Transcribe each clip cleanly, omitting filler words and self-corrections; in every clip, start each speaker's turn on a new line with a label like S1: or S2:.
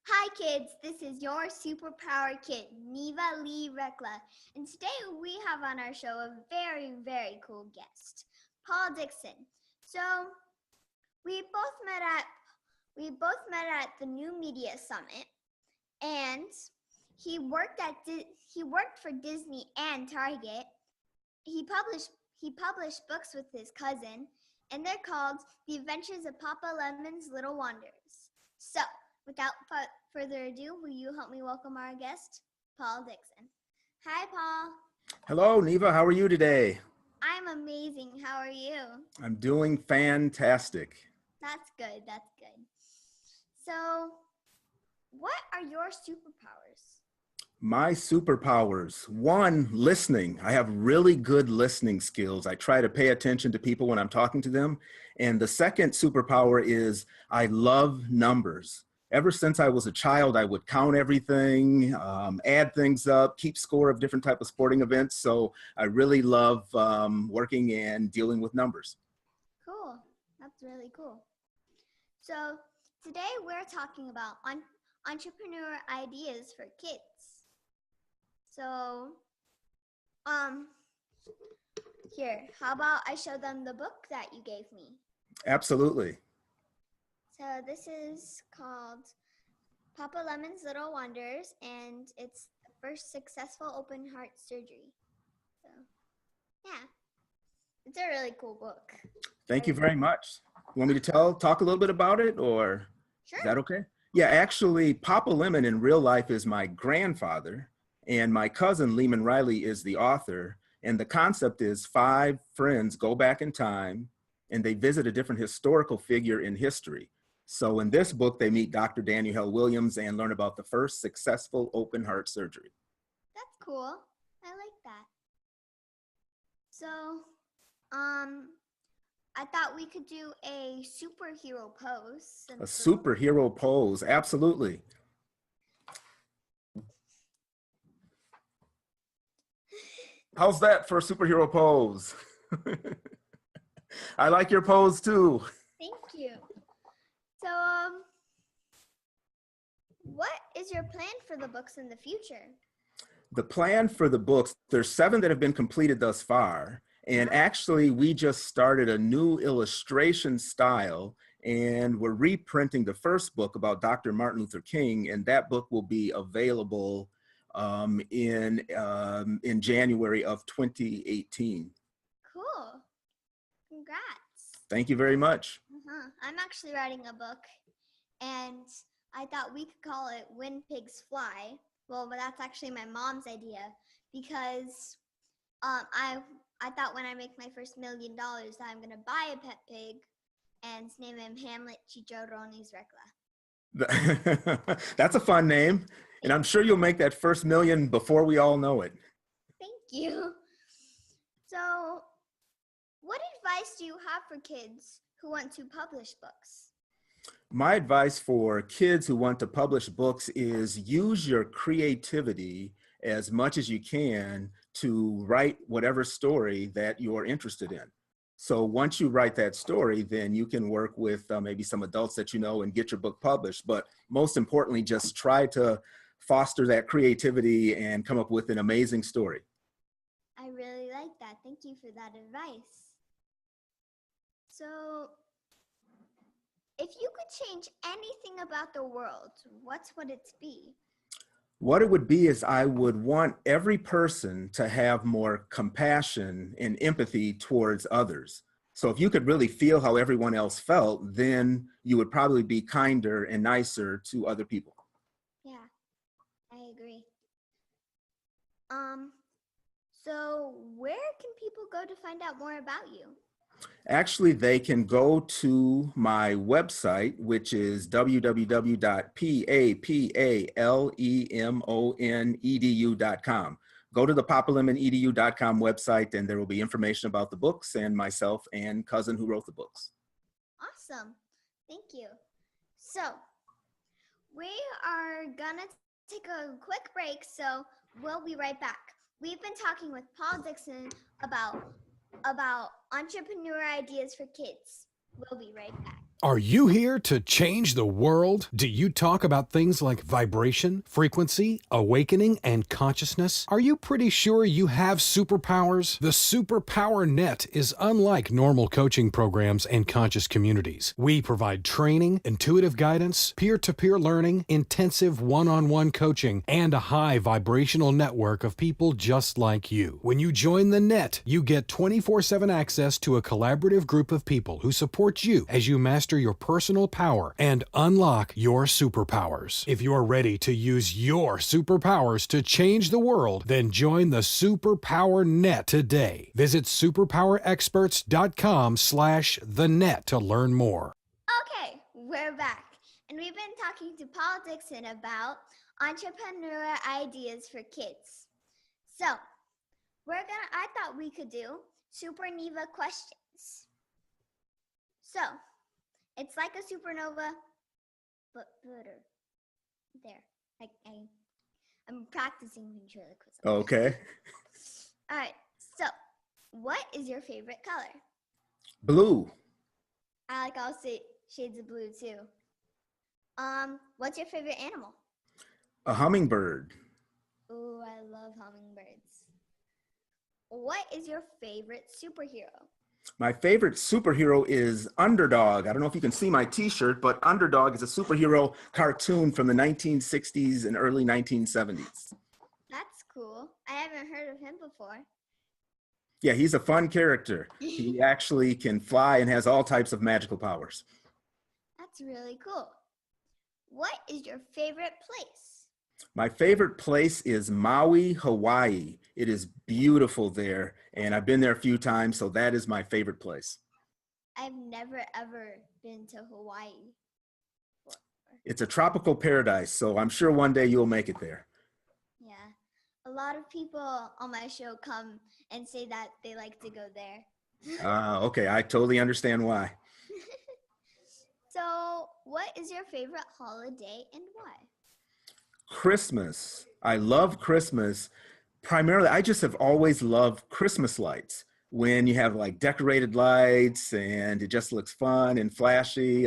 S1: Hi kids, this is your superpower kid, Neva Lee Recla, and today we have on our show a very cool guest, Paul Dixon. So we both met at the New Media Summit, and he worked for Disney and Target. He published books with his cousin, and they're called The Adventures of Papa Lemon's Little Wonders. So, without further ado, will you help me welcome our guest, Paul Dixon? Hi, Paul.
S2: Hello, Neva. How are you today?
S1: I'm amazing. How are you?
S2: I'm doing fantastic.
S1: That's good. So, what are your superpowers?
S2: My superpowers. One, listening. I have really good listening skills. I try to pay attention to people when I'm talking to them. And the second superpower is I love numbers. Ever since I was a child, I would count everything, add things up, keep score of different type of sporting events. So I really love working and dealing with numbers.
S1: Cool. That's really cool. So, today we're talking about entrepreneur ideas for kids. So, here, how about I show them the book that you gave me?
S2: Absolutely.
S1: So this is called Papa Lemon's Little Wonders, and it's the first successful open heart surgery. So, yeah, it's a really cool book.
S2: Thank you very much. You want me to talk a little bit about it, or
S1: Sure.
S2: is that okay? Yeah, actually, Papa Lemon in real life is my grandfather, and my cousin Lehman Riley is the author. And the concept is 5 friends go back in time and they visit a different historical figure in history. So in this book, they meet Dr. Daniel Hell Williams and learn about the first successful open heart surgery.
S1: That's cool. I like that. So, I thought we could do a superhero pose.
S2: A superhero pose, absolutely. How's that for a superhero pose? I like your pose too.
S1: Thank you. So, what is your plan for the books in the future?
S2: The plan for the books, there's 7 that have been completed thus far. And actually, we just started a new illustration style, and we're reprinting the first book about Dr. Martin Luther King, and that book will be available in January of 2018.
S1: Cool. Congrats.
S2: Thank you very much.
S1: I'm actually writing a book, and I thought we could call it When Pigs Fly. Well, but that's actually my mom's idea, because I thought when I make my first $1 million that I'm going to buy a pet pig and name him Hamlet Chicharrones Recla.
S2: That's a fun name. And I'm sure you'll make that first million before we all know it.
S1: Thank you. So, what advice do you have for kids who want to publish books?
S2: My advice for kids who want to publish books is use your creativity as much as you can to write whatever story that you're interested in. So once you write that story, then you can work with maybe some adults that you know and get your book published. But most importantly, just try to foster that creativity and come up with an amazing story.
S1: I really like that. Thank you for that advice. So, if you could change anything about the world, what would it be?
S2: What it would be is I would want every person to have more compassion and empathy towards others. So if you could really feel how everyone else felt, then you would probably be kinder and nicer to other people.
S1: Yeah, I agree. So where can people go to find out more about you?
S2: Actually, they can go to my website, which is www.papalemonedu.com. Go to the papalemonedu.com website, and there will be information about the books and myself and cousin who wrote the books.
S1: Awesome. Thank you. So we are gonna take a quick break, so we'll be right back. We've been talking with Paul Dixon about entrepreneur ideas for kids. We'll be right back.
S3: Are you here to change the world? Do you talk about things like vibration, frequency, awakening, and consciousness? Are you pretty sure you have superpowers? The Superpower Net is unlike normal coaching programs and conscious communities. We provide training, intuitive guidance, peer-to-peer learning, intensive one-on-one coaching, and a high vibrational network of people just like you. When you join the net, you get 24/7 access to a collaborative group of people who support you as you master your personal power and unlock your superpowers. If you're ready to use your superpowers to change the world, then join the Superpower Net today. Visit superpowerexperts.com/the-net to learn more.
S1: Okay, we're back. And we've been talking to Paul Dixon about entrepreneur ideas for kids. So, I thought we could do Super Neva questions. So, it's like a supernova, but better. There. I'm practicing ventriloquism.
S2: Okay.
S1: All right. So, what is your favorite color?
S2: Blue.
S1: I like all shades of blue too. What's your favorite animal?
S2: A hummingbird.
S1: Ooh, I love hummingbirds. What is your favorite superhero?
S2: My favorite superhero is Underdog. I don't know if you can see my t-shirt, but Underdog is a superhero cartoon from the 1960s and early 1970s.
S1: That's cool. I haven't heard of him before.
S2: Yeah, he's a fun character. He actually can fly and has all types of magical powers.
S1: That's really cool. What is your favorite place?
S2: My favorite place is Maui, Hawaii. It is beautiful there, and I've been there a few times, so that is my favorite place.
S1: I've never ever been to Hawaii before.
S2: It's a tropical paradise, so I'm sure one day you'll make it there.
S1: Yeah. A lot of people on my show come and say that they like to go there.
S2: Okay, I totally understand why.
S1: So, what is your favorite holiday and why?
S2: Christmas. I love Christmas. Primarily, I just have always loved Christmas lights. When you have like decorated lights and it just looks fun and flashy.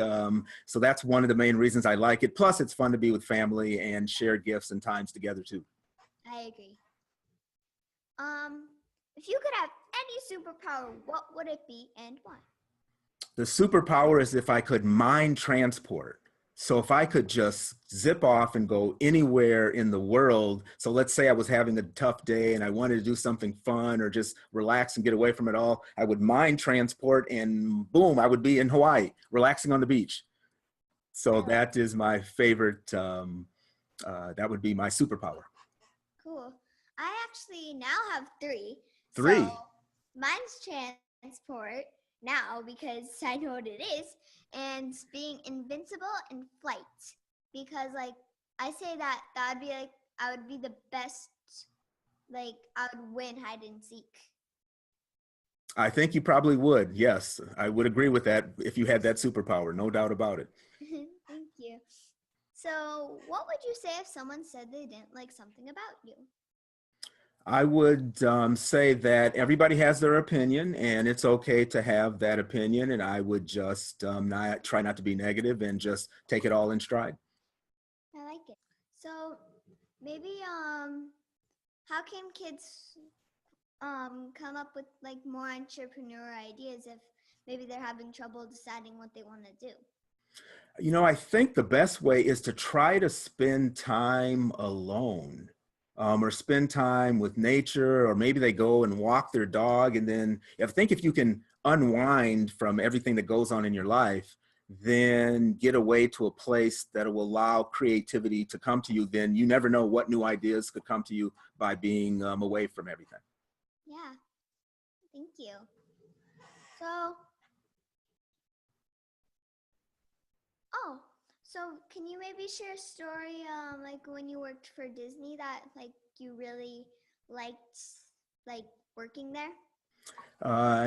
S2: So that's one of the main reasons I like it. Plus, it's fun to be with family and share gifts and times together too.
S1: I agree. If you could have any superpower, what would it be and why?
S2: The superpower is if I could mind transport. So if I could just zip off and go anywhere in the world. So let's say I was having a tough day and I wanted to do something fun or just relax and get away from it all. I would mind transport and boom, I would be in Hawaii, relaxing on the beach. So that is my favorite, that would be my superpower.
S1: Cool. I actually now have three.
S2: Three.
S1: So mine's transport now because I know what it is, and being invincible in flight because I say that would be I would be the best, I would win hide and seek.
S2: I think you probably would. Yes, I would agree with that if you had that superpower, no doubt about it.
S1: Thank you. So what would you say if someone said they didn't like something about you?
S2: I would say that everybody has their opinion and it's okay to have that opinion. And I would just try not to be negative and just take it all in stride.
S1: I like it. So maybe how can kids come up with more entrepreneur ideas if maybe they're having trouble deciding what they want to do?
S2: You know, I think the best way is to try to spend time alone. Or spend time with nature, or maybe they go and walk their dog. And then I think if you can unwind from everything that goes on in your life, then get away to a place that will allow creativity to come to you, then you never know what new ideas could come to you by being away from everything.
S1: Yeah, thank you. So can you maybe share a story when you worked for Disney that you really liked working there?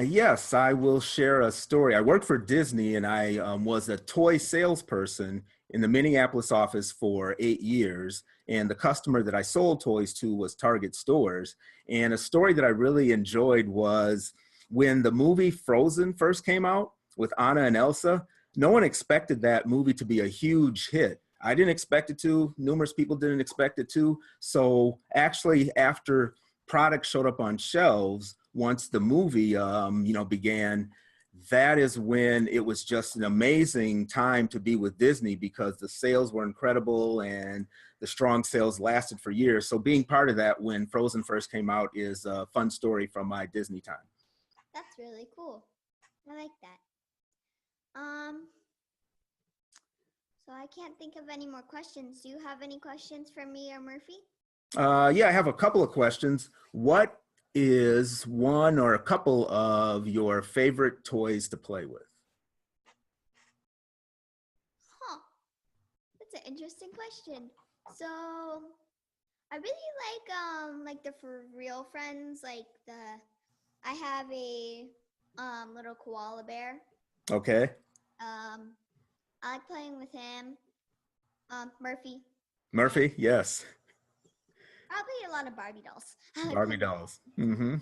S2: Yes, I will share a story. I worked for Disney and I was a toy salesperson in the Minneapolis office for 8 years. And the customer that I sold toys to was Target stores. And a story that I really enjoyed was when the movie Frozen first came out with Anna and Elsa. no one expected that movie to be a huge hit. I didn't expect it to. Numerous people didn't expect it to. So actually, after product showed up on shelves, once the movie, began, that is when it was just an amazing time to be with Disney because the sales were incredible and the strong sales lasted for years. So being part of that when Frozen first came out is a fun story from my Disney time.
S1: That's really cool. I like that. So I can't think of any more questions. Do you have any questions for me or Murphy?
S2: Yeah, I have a couple of questions. What is one or a couple of your favorite toys to play with?
S1: Huh. That's an interesting question. So I really like the for real friends. I have a little koala bear.
S2: Okay.
S1: I like playing with him. Murphy.
S2: Murphy, yes.
S1: Probably a lot of Barbie dolls.
S2: Barbie dolls. Mm-hmm.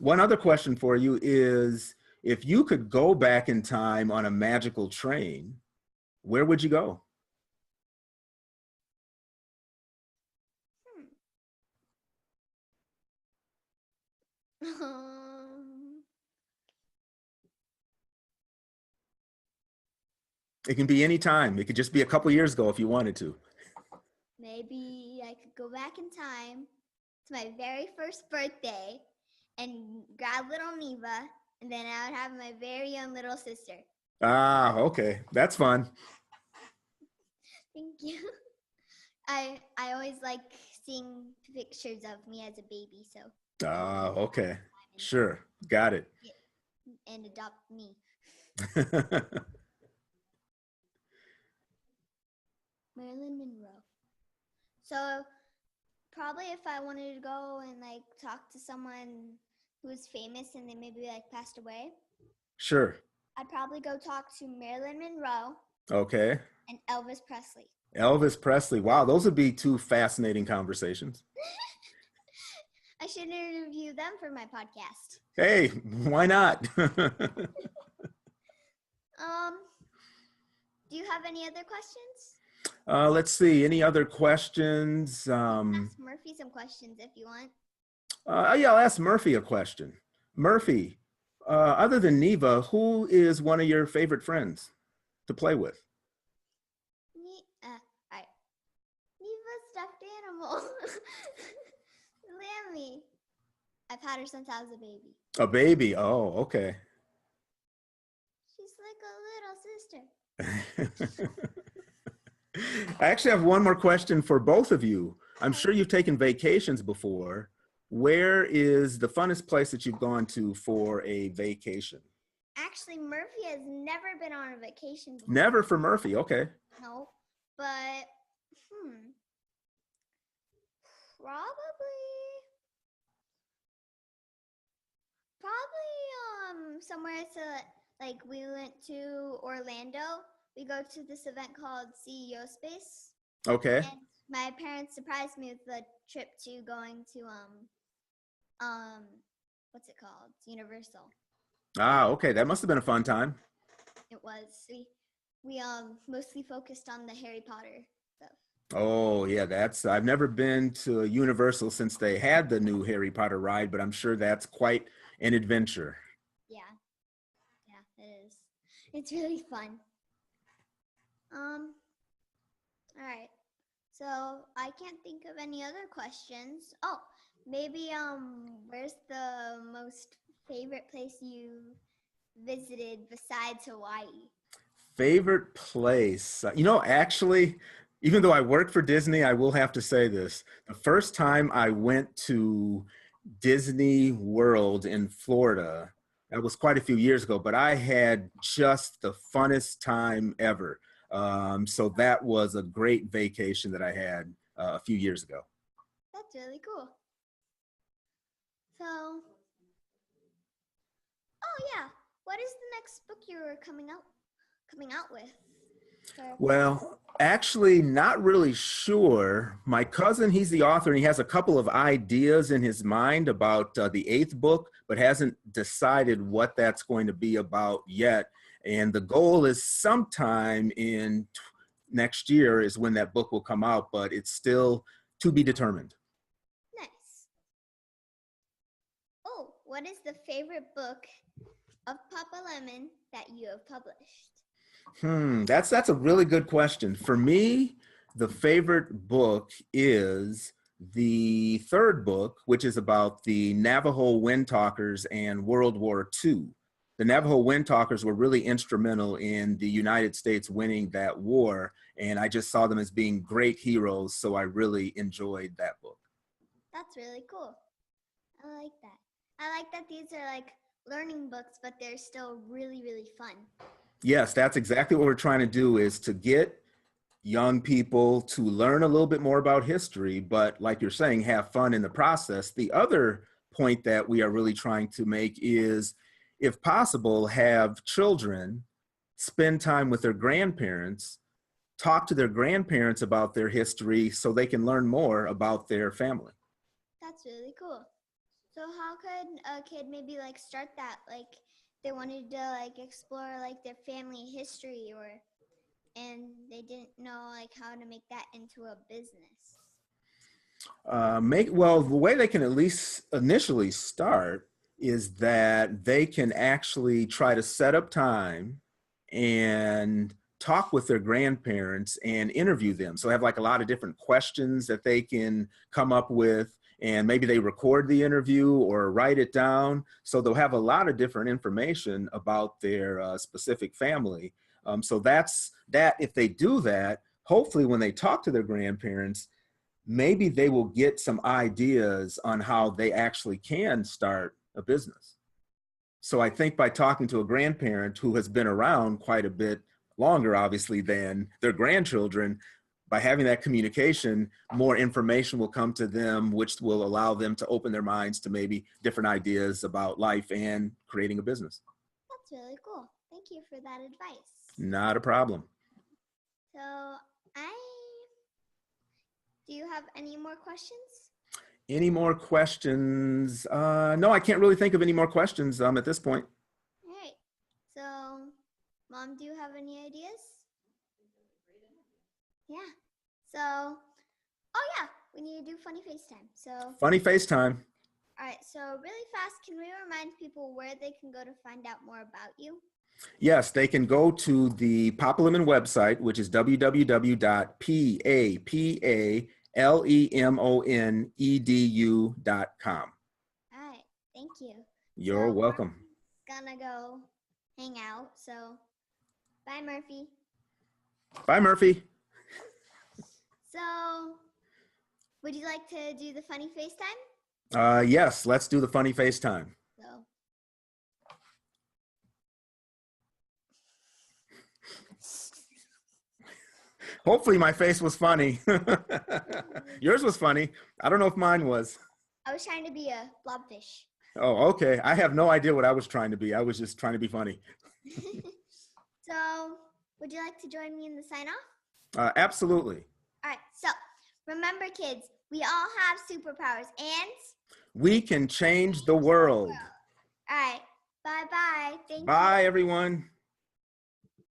S2: One other question for you is, if you could go back in time on a magical train, where would you go? It can be any time. It could just be a couple years ago if you wanted to. Maybe I could go back in time to my very first birthday and grab little Neva, and then I would have my very own little sister. Ah, okay. That's fun. Thank you. I always like seeing pictures of me as a baby, so. Ah, okay. Sure. Got it. And adopt me. Marilyn Monroe. So probably if I wanted to go and like talk to someone who was famous and they maybe like passed away. Sure. I'd probably go talk to Marilyn Monroe. Okay. And Elvis Presley. Elvis Presley. Wow, those would be two fascinating conversations. I should interview them for my podcast. Hey, why not? Do you have any other questions? Let's see. Any other questions? Ask Murphy some questions if you want. Yeah, I'll ask Murphy a question. Murphy, other than Neva, who is one of your favorite friends to play with? Right. Neva's stuffed animal. Lammy. I've had her since I was a baby. A baby? Oh, okay. She's like a little sister. I actually have one more question for both of you. I'm sure you've taken vacations before. Where is the funnest place that you've gone to for a vacation? Actually, Murphy has never been on a vacation before. Never for Murphy, okay. No, but probably somewhere to, like, we went to Orlando. We go to this event called CEO Space. Okay. And my parents surprised me with the trip to going to what's it called? Universal. Ah, okay. That must have been a fun time. It was. We mostly focused on the Harry Potter stuff. Oh, yeah, I've never been to Universal since they had the new Harry Potter ride, but I'm sure that's quite an adventure. Yeah. Yeah, it is. It's really fun. All right. So I can't think of any other questions. Oh, maybe where's the most favorite place you visited besides Hawaii? Favorite place? Actually, even though I work for Disney, I will have to say this. The first time I went to Disney World in Florida, that was quite a few years ago, but I had just the funnest time ever. So that was a great vacation that I had a few years ago. That's really cool. So, oh yeah, what is the next book you're coming out with? Well, actually, not really sure. My cousin, he's the author, and he has a couple of ideas in his mind about the 8th book, but hasn't decided what that's going to be about yet. And the goal is sometime in next year is when that book will come out, but it's still to be determined.
S1: Nice. Oh, what is the favorite book of Papa Lemon that you have published?
S2: That's a really good question. For me, the favorite book is the third book, which is about the Navajo Wind Talkers and World War II. The Navajo Wind Talkers were really instrumental in the United States winning that war, and I just saw them as being great heroes, so I really enjoyed that book.
S1: That's really cool. I like that. I like that these are like learning books, but they're still really, really fun.
S2: Yes, that's exactly what we're trying to do, is to get young people to learn a little bit more about history, but like you're saying, have fun in the process. The other point that we are really trying to make is, if possible, have children spend time with their grandparents, talk to their grandparents about their history so they can learn more about their family.
S1: That's really cool. So how could a kid maybe like start that? Like they wanted to like explore like their family history, or and they didn't know like how to make that into a business.
S2: Well, the way they can at least initially start is that they can actually try to set up time and talk with their grandparents and interview them. So have like a lot of different questions that they can come up with, and maybe they record the interview or write it down. So they'll have a lot of different information about their specific family. So that's that. If they do that, hopefully when they talk to their grandparents, maybe they will get some ideas on how they actually can start a business. So I think by talking to a grandparent who has been around quite a bit longer, obviously, than their grandchildren, by having that communication, more information will come to them, which will allow them to open their minds to maybe different ideas about life and creating a business.
S1: That's really cool. Thank you for that advice.
S2: Not a problem.
S1: So do you have any more questions?
S2: Any more questions? No, I can't really think of any more questions at this point.
S1: All right. So, Mom, do you have any ideas? Yeah. So, oh yeah, we need to do funny FaceTime. So,
S2: Funny FaceTime.
S1: all right. So, really fast, can we remind people where they can go to find out more about you?
S2: Yes, they can go to the Papa Lemon website, which is www.papalemonedu.com.
S1: All right. Thank you.
S2: You're welcome.
S1: Gonna go hang out. So, bye, Murphy.
S2: Bye, Murphy.
S1: So, would you like to do the funny FaceTime?
S2: Yes, let's do the funny FaceTime.
S1: So,
S2: hopefully my face was funny. Yours was funny. I don't know if mine was.
S1: I was trying to be a blobfish.
S2: Oh, okay. I have no idea what I was trying to be. I was just trying to be funny.
S1: So, would you like to join me in the sign off?
S2: Absolutely.
S1: All right. So, remember, kids, we all have superpowers, and
S2: we can change the world.
S1: All right. Bye-bye. Thank you.
S2: Bye, everyone.